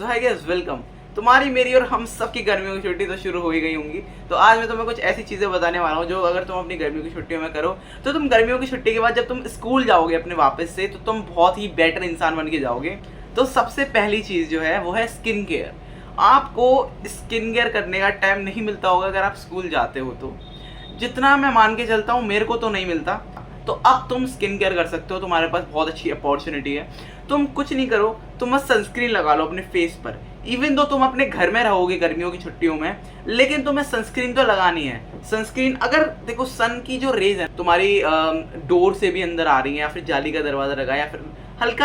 सो hi guys, welcome. तुम्हारी मेरी और हम सब की गर्मियों की छुट्टी तो शुरू हो ही गई होंगी। तो आज मैं तुम्हें कुछ ऐसी चीज़ें बताने वाला हूँ जो अगर तुम अपनी गर्मियों की छुट्टियों में करो तो तुम गर्मियों की छुट्टी के बाद जब तुम स्कूल जाओगे अपने वापस से तो तुम बहुत ही बेटर इंसान बन के जाओगे। तो सबसे पहली चीज़ जो है वो है स्किन केयर। आपको स्किन केयर करने का टाइम नहीं मिलता होगा अगर आप स्कूल जाते हो तो। जितना मैं मान के चलता हूँ मेरे को तो नहीं मिलता। तो अब तुम स्किन केयर कर सकते हो, तुम्हारे पास बहुत अच्छी अपॉर्चुनिटी है। तुम कुछ नहीं करो, तुम बस सनस्क्रीन लगा लो अपने फेस पर। इवन दो तुम अपने घर में रहोगे गर्मियों की छुट्टियों में, लेकिन तुम्हें सनस्क्रीन तो लगानी है। सनस्क्रीन अगर देखो सन की जो रेज है तुम्हारी डोर से भी अंदर आ रही है या फिर जाली का दरवाजा लगा या फिर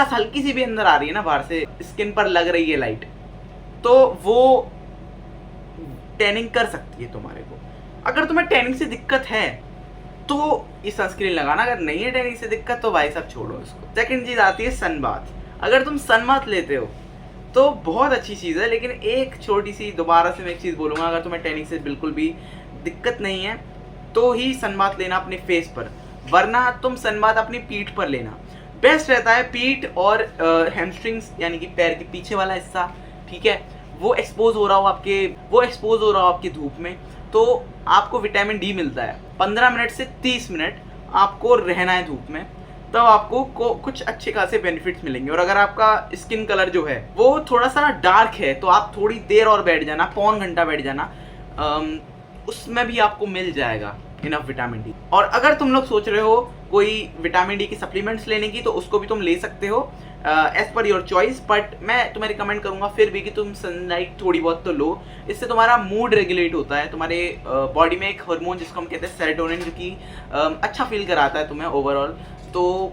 हल्की सी भी अंदर आ रही है ना, बाहर से स्किन पर लग रही है लाइट, तो वो टैनिंग कर सकती है तुम्हारे को। अगर तुम्हें टैनिंग से दिक्कत है तो ये सनस्क्रीन लगाना, अगर नहीं है टैनिंग से दिक्कत तो भाई साहब छोड़ो इसको। सेकंड चीज़ आती है सन बाथ। अगर तुम सन बाथ लेते हो तो बहुत अच्छी चीज़ है, लेकिन एक छोटी सी दोबारा से मैं एक चीज़ बोलूँगा, अगर तुम्हें टैनिंग से बिल्कुल भी दिक्कत नहीं है तो ही सन बाथ लेना अपने फेस पर, वरना तुम सन बाथ अपनी पीठ पर लेना बेस्ट रहता है। पीठ और हैमस्ट्रिंग्स यानी कि पैर के पीछे वाला हिस्सा, ठीक है, वो एक्सपोज हो रहा हो आपकी धूप में, तो आपको विटामिन डी मिलता है। 15 मिनट से 30 मिनट आपको रहना है धूप में, तब आपको कुछ अच्छे खासे बेनिफिट्स मिलेंगे। और अगर आपका स्किन कलर जो है वो थोड़ा सा डार्क है तो आप थोड़ी देर और बैठ जाना, पौन घंटा बैठ जाना, उसमें भी आपको मिल जाएगा इनफ विटामिन डी। और अगर तुम लोग सोच रहे हो कोई विटामिन डी की सप्लीमेंट्स लेने की तो उसको भी तुम ले सकते हो as per your choice, but मैं तुम्हें रिकमेंड करूंगा फिर भी कि तुम सनलाइट थोड़ी बहुत तो लो। इससे तुम्हारा मूड रेगुलेट होता है, तुम्हारे बॉडी में एक हार्मोन जिसको हम कहते हैं सेरोटोनिन, जो कि अच्छा फील कराता है तुम्हें ओवरऑल, तो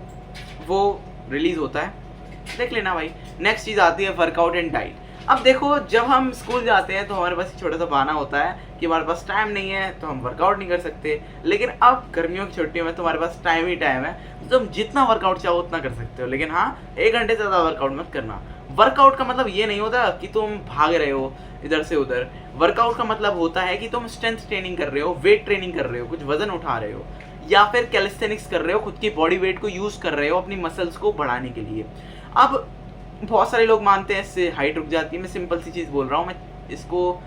वो रिलीज होता है। देख लेना भाई। नेक्स्ट चीज़ आती है वर्कआउट एंड डाइट। अब देखो, जब हम स्कूल जाते हैं तो हमारे पास एक छोटा सा बहाना होता है कि हमारे पास टाइम नहीं है तो हम वर्कआउट नहीं कर सकते, लेकिन अब गर्मियों की छुट्टियों में तुम्हारे पास टाइम ही टाइम है, तो तुम जितना वर्कआउट चाहो उतना कर सकते हो। लेकिन हाँ, 1 घंटे से ज़्यादा वर्कआउट मत करना। वर्कआउट का मतलब ये नहीं होता कि तुम भाग रहे हो इधर से उधर। वर्कआउट का मतलब होता है कि तुम स्ट्रेंथ ट्रेनिंग कर रहे हो, वेट ट्रेनिंग कर रहे हो, कुछ वजन उठा रहे हो, या फिर कैलिस्थेनिक्स कर रहे हो, खुद की बॉडी वेट को यूज़ कर रहे हो अपनी मसल्स को बढ़ाने के लिए। अब बहुत सारे लोग मानते हैं इससे हाइट रुक जाती है। मैं सिंपल सी चीज़ बोल रहा हूँ, मैं इसको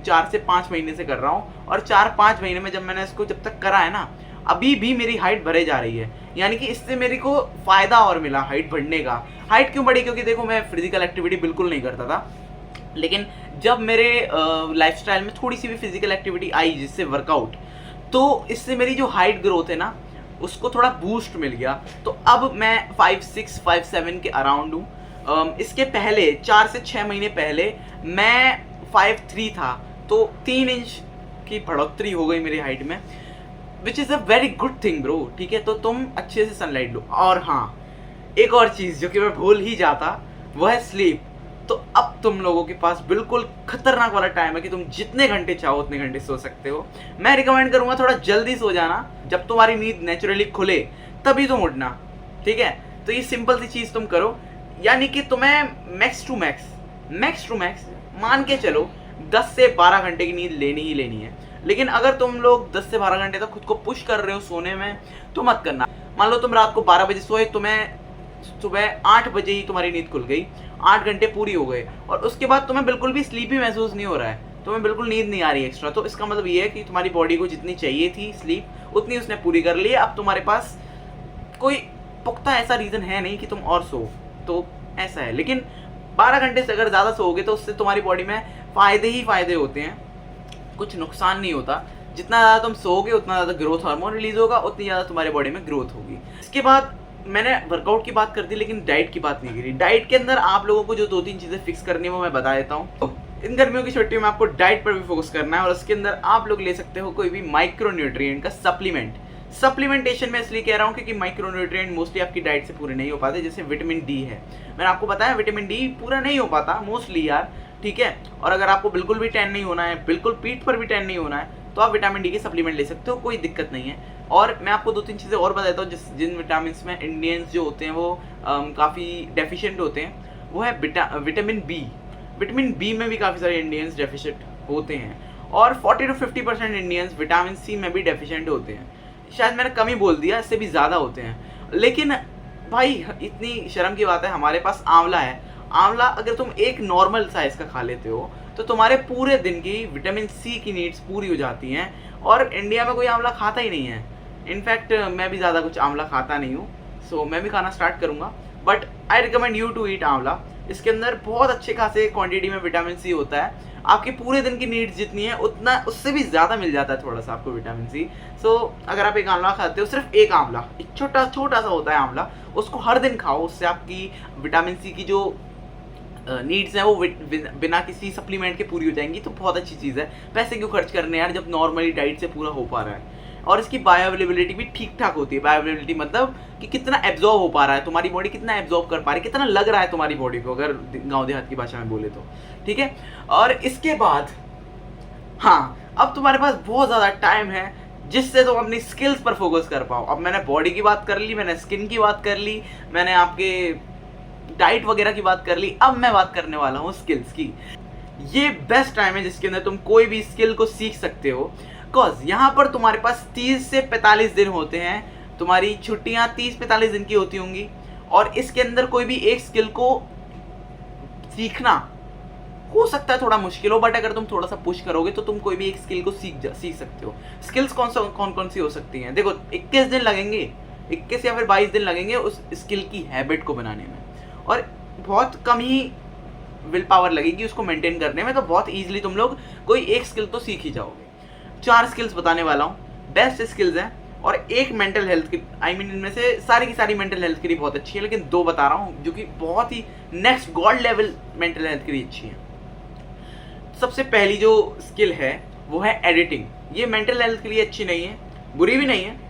4 से 5 महीने से कर रहा हूँ, और 4-5 महीने में जब मैंने इसको जब तक करा है ना, अभी भी मेरी हाइट बढ़े जा रही है। यानी कि इससे मेरे को फ़ायदा और मिला हाइट बढ़ने का। हाइट क्यों बढ़ी? क्योंकि देखो, मैं फिजिकल एक्टिविटी बिल्कुल नहीं करता था, लेकिन जब मेरे लाइफस्टाइल में थोड़ी सी भी फिजिकल एक्टिविटी आई, जिससे वर्कआउट, तो इससे मेरी जो हाइट ग्रोथ है ना उसको थोड़ा बूस्ट मिल गया। तो अब मैं 5'6", 5'7" के अराउंड हूँ। इसके पहले 4 से 6 महीने पहले मैं 5'3" था, तो 3 इंच की बढ़ोतरी हो गई मेरी हाइट में, which is a very good thing bro. ठीक है, तो तुम अच्छे से सनलाइट लो। और हाँ, एक और चीज़ जो कि मैं भूल ही जाता, वो है स्लीप। तो अब तुम लोगों के पास बिल्कुल खतरनाक वाला टाइम है कि तुम जितने घंटे चाहो उतने घंटे सो सकते हो। मैं रिकमेंड करूँगा थोड़ा जल्दी सो जाना, जब तुम्हारी नींद नेचुरली खुले तभी तुम उठना, ठीक है। तो ये सिंपल सी चीज़ तुम करो, यानी कि तुम्हें मैक्स टू मैक्स मान के चलो 10 से 12 घंटे की नींद लेनी ही लेनी है। लेकिन अगर तुम लोग 10 से 12 घंटे तक खुद को पुश कर रहे हो सोने में तो मत करना। मान लो तुम रात को 12 बजे सोए, तुम्हें सुबह 8 बजे ही तुम्हारी नींद खुल गई, 8 घंटे पूरी हो गए, और उसके बाद तुम्हें बिल्कुल भी स्लीपी महसूस नहीं हो रहा है, तुम्हें बिल्कुल नींद नहीं आ रही एक्स्ट्रा, तो इसका मतलब ये है कि तुम्हारी बॉडी को जितनी चाहिए थी स्लीप उतनी उसने पूरी कर ली है। अब तुम्हारे पास कोई पुख्ता ऐसा रीज़न है नहीं कि तुम और सो, तो ऐसा है। लेकिन 12 घंटे से अगर ज़्यादा सोओगे तो उससे तुम्हारी बॉडी में फ़ायदे ही फ़ायदे होते हैं, कुछ नुकसान नहीं होता। जितना ज़्यादा तुम सोओगे उतना ज़्यादा ग्रोथ हार्मोन रिलीज़ होगा, उतनी ज़्यादा तुम्हारे बॉडी में ग्रोथ होगी। इसके बाद मैंने वर्कआउट की बात कर दी, लेकिन डाइट की बात नहीं करी। डाइट के अंदर आप लोगों को जो 2-3 चीज़ें फिक्स करनी है वो मैं बता देता हूँ। तो इन गर्मियों की छुट्टियों में आपको डाइट पर भी फोकस करना है, और उसके अंदर आप लोग ले सकते हो कोई भी माइक्रो न्यूट्रिएंट का सप्लीमेंटेशन में इसलिए कह रहा हूँ क्योंकि माइक्रो न्यूट्रिएंट मोस्टली आपकी डाइट से पूरे नहीं हो पाते। जैसे विटामिन डी है, मैंने आपको बताया विटामिन डी पूरा नहीं हो पाता मोस्टली यार, ठीक है। और अगर आपको बिल्कुल भी टैन नहीं होना है, बिल्कुल पीठ पर भी टैन नहीं होना है, तो आप विटामिन डी के सप्लीमेंट ले सकते हो, कोई दिक्कत नहीं है। और मैं आपको 2-3 चीज़ें और बताता हूँ जिन विटामिन में इंडियंस जो होते हैं वो काफ़ी डेफिशिएंट होते हैं। वो है विटामिन बी। विटामिन बी में भी काफ़ी सारे इंडियंस डेफिशिएंट होते हैं, और 40 to 50% इंडियंस विटामिन सी में भी डेफिशिएंट होते हैं। शायद मैंने कम ही बोल दिया, इससे भी ज़्यादा होते हैं। लेकिन भाई इतनी शर्म की बात है, हमारे पास आंवला है। आंवला अगर तुम एक नॉर्मल साइज का खा लेते हो तो तुम्हारे पूरे दिन की विटामिन सी की नीड्स पूरी हो जाती हैं। और इंडिया में कोई आंवला खाता ही नहीं है। इनफैक्ट मैं भी ज़्यादा कुछ आंवला खाता नहीं हूँ, सो मैं भी खाना स्टार्ट करूँगा। But I recommend you to eat amla. इसके अंदर बहुत अच्छे खासे क्वांटिटी में विटामिन सी होता है। आपकी पूरे दिन की नीड्स जितनी है उतना उससे भी ज़्यादा मिल जाता है थोड़ा सा आपको विटामिन सी। सो अगर आप एक आंवला खाते हो, सिर्फ एक आंवला, एक छोटा छोटा सा होता है आंवला, उसको हर दिन खाओ। उससे आपकी विटामिन सी की जो नीड्स हैं वो बिना किसी सप्लीमेंट के पूरी हो जाएंगी। तो बहुत अच्छी चीज़ है। पैसे क्यों खर्च करने यार जब नॉर्मली डाइट से पूरा हो पा रहा है। और इसकी बायो अवेलेबिलिटी भी ठीक ठाक होती है। बायो अवेलेबिलिटी मतलब कि कितना एब्जॉर्ब हो पा रहा है, तुम्हारी बॉडी कितना एब्जॉर्ब कर पा रही है, कितना लग रहा है तुम्हारी बॉडी को, अगर गांव देहात की भाषा में बोले तो। ठीक है। और इसके बाद हाँ, अब तुम्हारे पास बहुत ज़्यादा टाइम है जिससे तुम अपनी स्किल्स पर फोकस कर पाओ। अब मैंने बॉडी की बात कर ली, मैंने स्किन की बात कर ली, मैंने आपके डाइट वगैरह की बात कर ली। अब मैं बात करने वाला हूँ स्किल्स की। ये बेस्ट टाइम है जिसके अंदर तुम कोई भी स्किल को सीख सकते हो। बिकॉज यहाँ पर तुम्हारे पास 30 से 45 दिन होते हैं। तुम्हारी छुट्टियाँ 30-45 दिन की होती होंगी। और इसके अंदर कोई भी एक स्किल को सीखना हो सकता है थोड़ा मुश्किल हो, बट अगर तुम थोड़ा सा पुश करोगे तो तुम कोई भी एक स्किल को सीख सकते हो। स्किल्स कौन सी हो सकती हैं? देखो 21 दिन लगेंगे, 21 या फिर 22 दिन लगेंगे उस स्किल की हैबिट को बनाने में। और बहुत कम ही विल पावर लगेगी उसको मेंटेन करने में। तो बहुत ईजिली तुम लोग कोई एक स्किल तो सीख ही जाओगे। 4 स्किल्स बताने वाला हूँ, बेस्ट स्किल्स हैं। और एक मेंटल हेल्थ की, इनमें से सारी की सारी मेंटल हेल्थ के लिए बहुत अच्छी है, लेकिन 2 बता रहा हूँ जो कि बहुत ही next god level mental health के लिए अच्छी है। सबसे पहली जो स्किल है वो है एडिटिंग। ये मेंटल हेल्थ के लिए अच्छी नहीं है, बुरी भी नहीं है।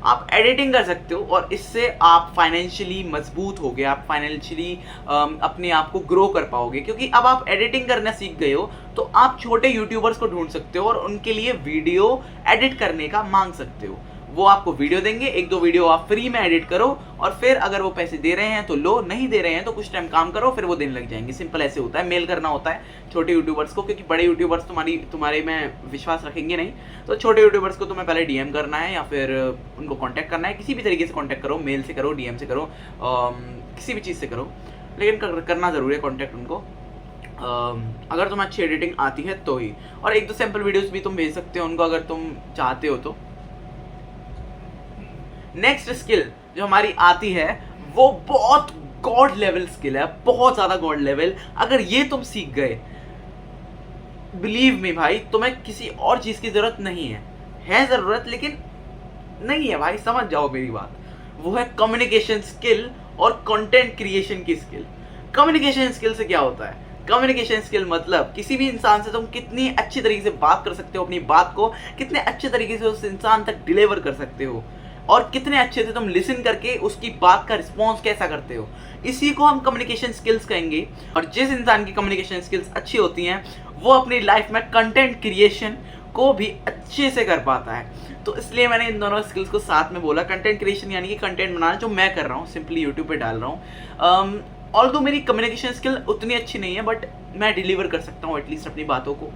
आप एडिटिंग कर सकते हो और इससे आप फाइनेंशियली मजबूत होगे, आप फाइनेंशियली अपने आप को ग्रो कर पाओगे। क्योंकि अब आप एडिटिंग करना सीख गए हो तो आप छोटे यूट्यूबर्स को ढूंढ सकते हो और उनके लिए वीडियो एडिट करने का मांग सकते हो। वो आपको वीडियो देंगे, 1-2 वीडियो आप फ्री में एडिट करो और फिर अगर वो पैसे दे रहे हैं तो लो, नहीं दे रहे हैं तो कुछ टाइम काम करो, फिर वो देने लग जाएंगे। सिंपल ऐसे होता है। मेल करना होता है छोटे यूट्यूबर्स को, क्योंकि बड़े यूट्यूबर्स तुम्हारे में विश्वास रखेंगे नहीं। तो छोटे यूट्यूबर्स को तुम्हें पहले डीएम करना है या फिर उनको कॉन्टैक्ट करना है। किसी भी तरीके से कॉन्टैक्ट करो, मेल से करो, डीएम से करो, किसी भी चीज़ से करो, लेकिन करना ज़रूरी है कॉन्टैक्ट उनको। अगर तुम्हें अच्छी एडिटिंग आती है तो ही। और 1-2 सैम्पल वीडियोस भी तुम भेज सकते हो उनको अगर तुम चाहते हो तो। नेक्स्ट स्किल जो हमारी आती है वो बहुत गॉड लेवल स्किल है, बहुत ज़्यादा गॉड लेवल। अगर ये तुम सीख गए, बिलीव मी भाई, तुम्हें किसी और चीज़ की ज़रूरत नहीं है ज़रूरत, लेकिन नहीं है भाई, समझ जाओ मेरी बात। वो है कम्युनिकेशन स्किल और कंटेंट क्रिएशन की स्किल। कम्युनिकेशन स्किल से क्या होता है? कम्युनिकेशन स्किल मतलब किसी भी इंसान से तुम कितनी अच्छी तरीके से बात कर सकते हो, अपनी बात को कितने अच्छे तरीके से उस इंसान तक डिलीवर कर सकते हो, और कितने अच्छे से तुम लिसन करके उसकी बात का रिस्पॉन्स कैसा करते हो। इसी को हम कम्युनिकेशन स्किल्स कहेंगे। और जिस इंसान की कम्युनिकेशन स्किल्स अच्छी होती हैं वो अपनी लाइफ में कंटेंट क्रिएशन को भी अच्छे से कर पाता है। तो इसलिए मैंने इन दोनों स्किल्स को साथ में बोला। कंटेंट क्रिएशन यानी कि कंटेंट बनाना जो मैं कर रहा हूँ, सिंपली यूट्यूब पे डाल रहा हूँ। ऑल्दो मेरी कम्युनिकेशन स्किल उतनी अच्छी नहीं है, बट मैं डिलीवर कर सकता हूँ एटलीस्ट अपनी बातों को।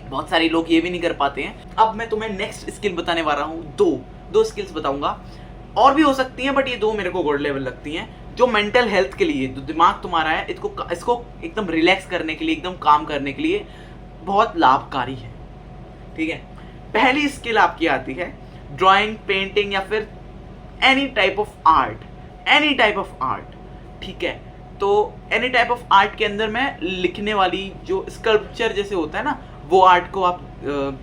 बहुत सारे लोग ये भी नहीं कर पाते हैं। अब मैं तुम्हें नेक्स्ट स्किल बताने वाला हूँ, दो स्किल्स बताऊंगा। और भी हो सकती हैं, बट ये 2 मेरे को गॉड लेवल लगती हैं, जो मेंटल हेल्थ के लिए, जो दिमाग तुम्हारा है इसको एकदम रिलैक्स करने के लिए, एकदम काम करने के लिए बहुत लाभकारी है। ठीक है। पहली स्किल आपकी आती है ड्राइंग, पेंटिंग या फिर एनी टाइप ऑफ आर्ट। ठीक है। तो एनी टाइप ऑफ आर्ट के अंदर मैं लिखने वाली जो स्कल्पचर जैसे होता है ना, वो आर्ट को आप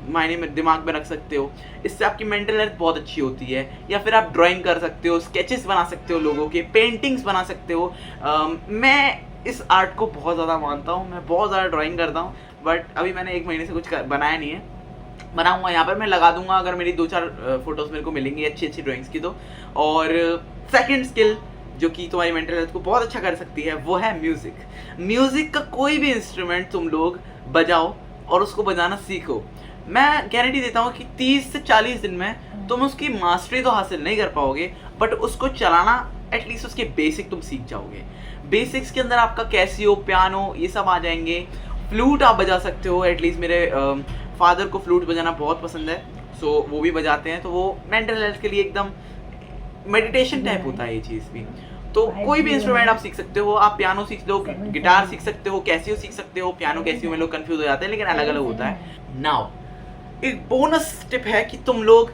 मायने में दिमाग में रख सकते हो। इससे आपकी मेंटल हेल्थ बहुत अच्छी होती है। या फिर आप ड्राइंग कर सकते हो, स्केचेस बना सकते हो लोगों के, पेंटिंग्स बना सकते हो। मैं इस आर्ट को बहुत ज़्यादा मानता हूँ, मैं बहुत ज़्यादा ड्राइंग करता हूँ, बट अभी मैंने 1 महीने से कुछ बनाया नहीं है। बनाऊंगा, यहाँ पर मैं लगा दूंगा अगर मेरी 2-4 फोटोज़ मेरे को मिलेंगी अच्छी ड्राइंग्स की तो। और सेकेंड स्किल जो कि तुम्हारी मेंटल हेल्थ को बहुत अच्छा कर सकती है वो है म्यूज़िक। म्यूज़िक का कोई भी इंस्ट्रूमेंट तुम लोग बजाओ और उसको बजाना सीखो। मैं गारंटी देता हूँ कि 30 से 40 दिन में तुम उसकी मास्टरी तो हासिल नहीं कर पाओगे, बट उसको चलाना एटलीस्ट उसके बेसिक तुम सीख जाओगे। बेसिक्स के अंदर आपका कैसियो, पियानो ये सब आ जाएंगे। फ्लूट आप बजा सकते हो, एटलीस्ट मेरे फादर को फ्लूट बजाना बहुत पसंद है, सो वो भी बजाते हैं। तो वो मेंटल हेल्थ के लिए एकदम मेडिटेशन टाइप होता है ये चीज़ भी। तो कोई भी इंस्ट्रूमेंट आप सीख सकते हो, आप पियानो सीख लो, गिटार सीख सकते हो, कैसियो सीख सकते हो। पियानो कैसियो में लोग कंफ्यूज हो जाते हैं, लेकिन अलग अलग होता है। नाउ एक बोनस टिप है कि तुम लोग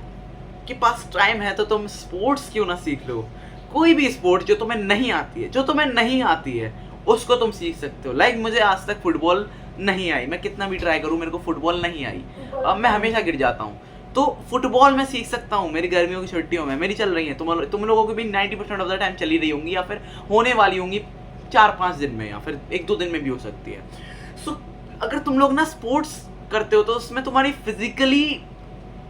के पास टाइम है तो तुम स्पोर्ट्स क्यों ना सीख लो। कोई भी स्पोर्ट जो तुम्हें नहीं आती है उसको तुम सीख सकते हो। लाइक मुझे आज तक फुटबॉल नहीं आई, मैं कितना भी ट्राई करूं मेरे को फुटबॉल नहीं आई, मैं हमेशा गिर जाता हूं। तो फुटबॉल मैं सीख सकता हूँ मेरी गर्मियों की छुट्टियों में, मेरी चल रही है, तुम लोगों की भी 90% ऑफ द टाइम चली रही होंगी, या फिर होने वाली होंगी 4-5 दिन में, या फिर 1-2 दिन में भी हो सकती है। सो अगर तुम लोग ना स्पोर्ट्स करते हो तो उसमें तुम्हारी फिजिकली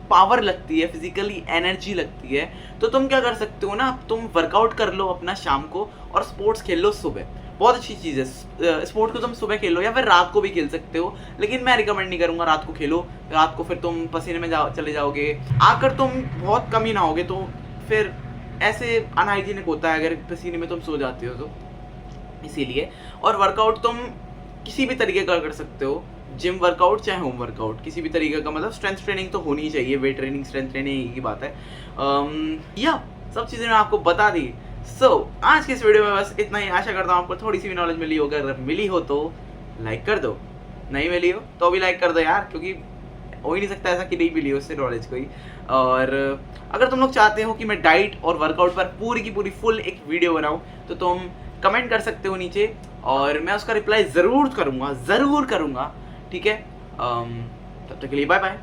पावर लगती है, फिजिकली एनर्जी लगती है। तो तुम क्या कर सकते हो ना, तुम वर्कआउट कर लो अपना शाम को और स्पोर्ट्स खेल लो सुबह। बहुत अच्छी चीज़ है। स्पोर्ट को तुम सुबह खेलो या फिर रात को भी खेल सकते हो, लेकिन मैं रिकमेंड नहीं करूँगा रात को खेलो। रात को फिर तुम पसीने में चले जाओगे, आकर तुम बहुत कम ही नहाओगे तो फिर ऐसे अनहाइजीनिक होता है अगर पसीने में तुम सो जाते हो तो, इसीलिए। और वर्कआउट तुम किसी भी तरीके का कर सकते हो, जिम वर्कआउट चाहे होम वर्कआउट, किसी भी तरीके का, मतलब स्ट्रेंथ ट्रेनिंग तो होनी ही चाहिए, वेट ट्रेनिंग, स्ट्रेंथ ट्रेनिंग एक ही बात है। या सब चीज़ें मैं आपको बता दी। आज के इस वीडियो में बस इतना ही। आशा करता हूँ आपको थोड़ी सी भी नॉलेज मिली हो। अगर मिली हो तो लाइक कर दो, नहीं मिली हो तो भी लाइक कर दो यार, क्योंकि हो ही नहीं सकता ऐसा कि नहीं मिली हो उससे नॉलेज कोई। और अगर तुम लोग चाहते हो कि मैं डाइट और वर्कआउट पर पूरी की पूरी फुल एक वीडियो बनाऊँ तो तुम कमेंट कर सकते हो नीचे, और मैं उसका रिप्लाई ज़रूर करूँगा, ठीक है। तब तक के लिए बाय बाय।